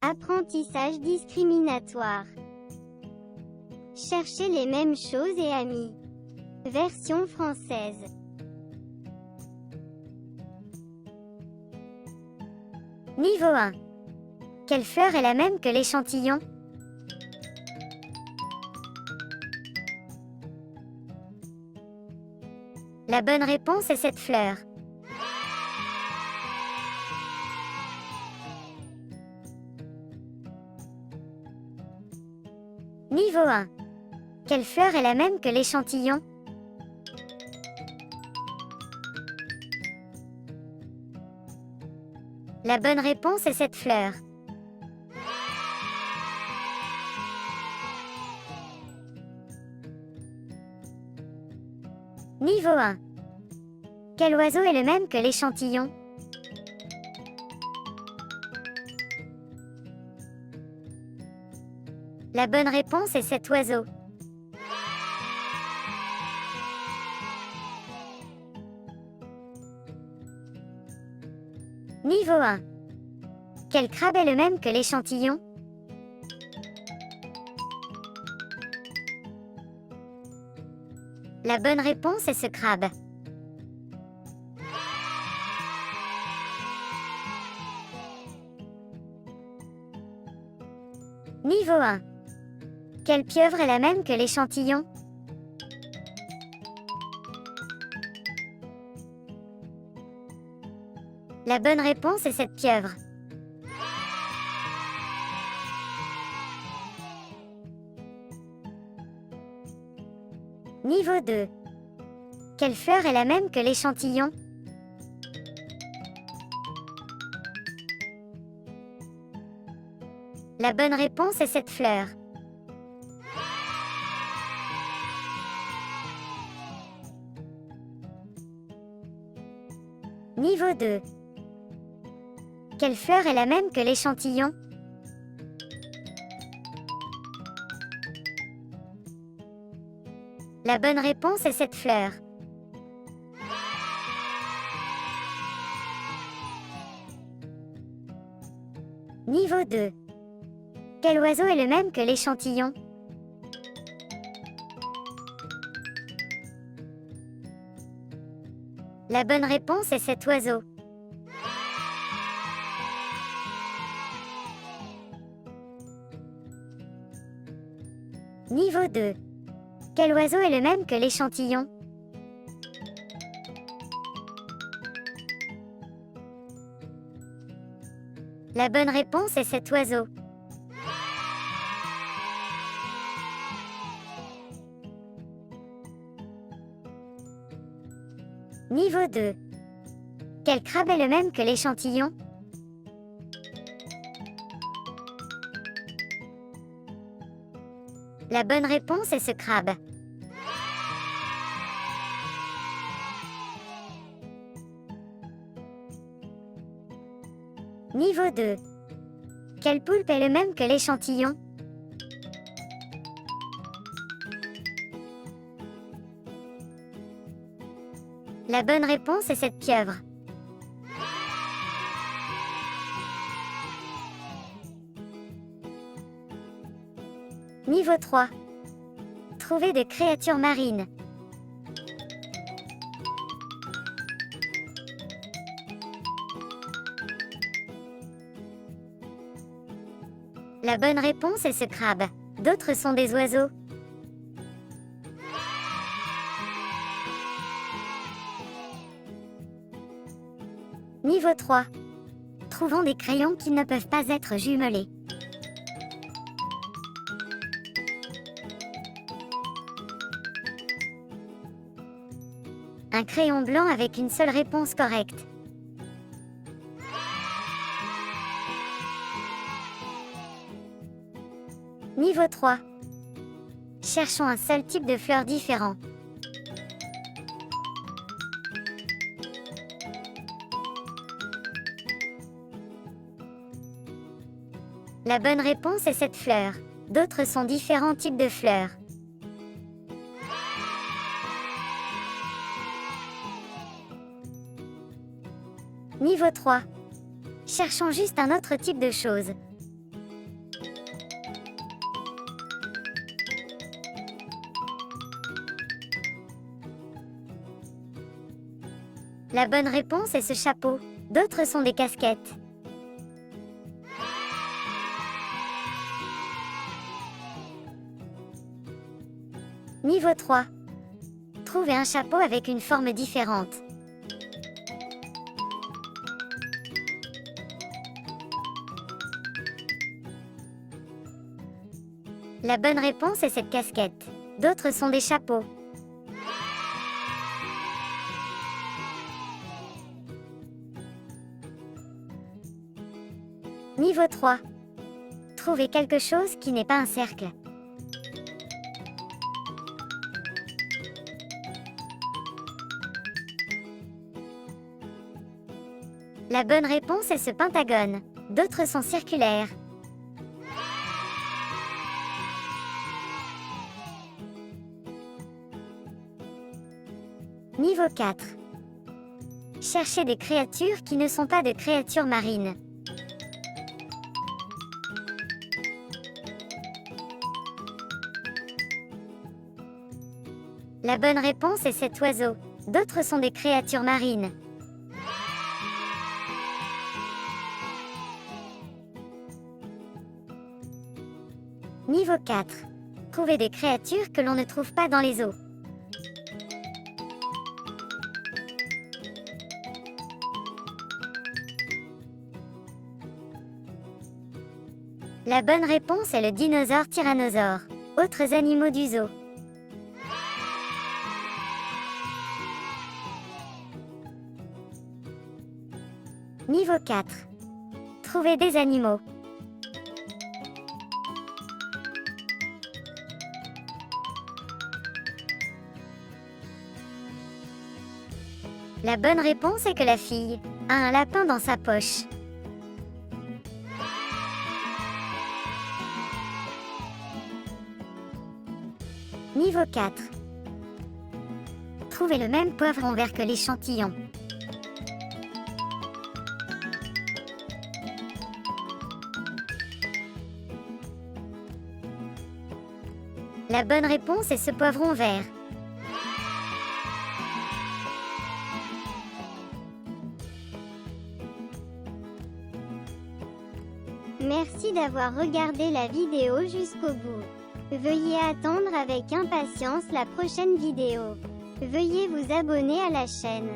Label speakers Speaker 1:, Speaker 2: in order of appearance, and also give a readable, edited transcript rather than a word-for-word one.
Speaker 1: Apprentissage discriminatoire. Chercher les mêmes choses et amis. Version française.
Speaker 2: Niveau 1. Quelle fleur est la même que l'échantillon? La bonne réponse est cette fleur. Niveau 1. Quelle fleur est la même que l'échantillon? La bonne réponse est cette fleur. Niveau 1. Quel oiseau est le même que l'échantillon? La bonne réponse est cet oiseau. Niveau 1. Quel crabe est le même que l'échantillon? La bonne réponse est ce crabe. Niveau 1. Quelle pieuvre est la même que l'échantillon? La bonne réponse est cette pieuvre. Niveau 2. Quelle fleur est la même que l'échantillon? La bonne réponse est cette fleur. Niveau 2. Quelle fleur est la même que l'échantillon? La bonne réponse est cette fleur. Niveau 2. Quel oiseau est le même que l'échantillon? La bonne réponse est cet oiseau. Niveau 2. Quel oiseau est le même que l'échantillon? La bonne réponse est cet oiseau. Niveau 2. Quel crabe est le même que l'échantillon? La bonne réponse est ce crabe. Niveau 2. Quel poulpe est le même que l'échantillon? La bonne réponse est cette pieuvre. Niveau 3. Trouver des créatures marines. La bonne réponse est ce crabe. D'autres sont des oiseaux. Niveau 3. Trouvons des crayons qui ne peuvent pas être jumelés. Un crayon blanc avec une seule réponse correcte. Niveau 3. Cherchons un seul type de fleurs différent. La bonne réponse est cette fleur. D'autres sont différents types de fleurs. Niveau 3. Cherchons juste un autre type de chose. La bonne réponse est ce chapeau. D'autres sont des casquettes. Niveau 3. Trouvez un chapeau avec une forme différente. La bonne réponse est cette casquette. D'autres sont des chapeaux. Niveau 3. Trouvez quelque chose qui n'est pas un cercle. La bonne réponse est ce pentagone. D'autres sont circulaires. Niveau 4. Cherchez des créatures qui ne sont pas de créatures marines. La bonne réponse est cet oiseau. D'autres sont des créatures marines. Niveau 4. Trouvez des créatures que l'on ne trouve pas dans les eaux. La bonne réponse est le dinosaure tyrannosaure. Autres animaux du zoo. Niveau 4. Trouvez des animaux. La bonne réponse est que la fille a un lapin dans sa poche. Niveau 4. Trouvez le même poivron vert que l'échantillon. La bonne réponse est ce poivron vert.
Speaker 1: Merci d'avoir regardé la vidéo jusqu'au bout. Veuillez attendre avec impatience la prochaine vidéo. Veuillez vous abonner à la chaîne.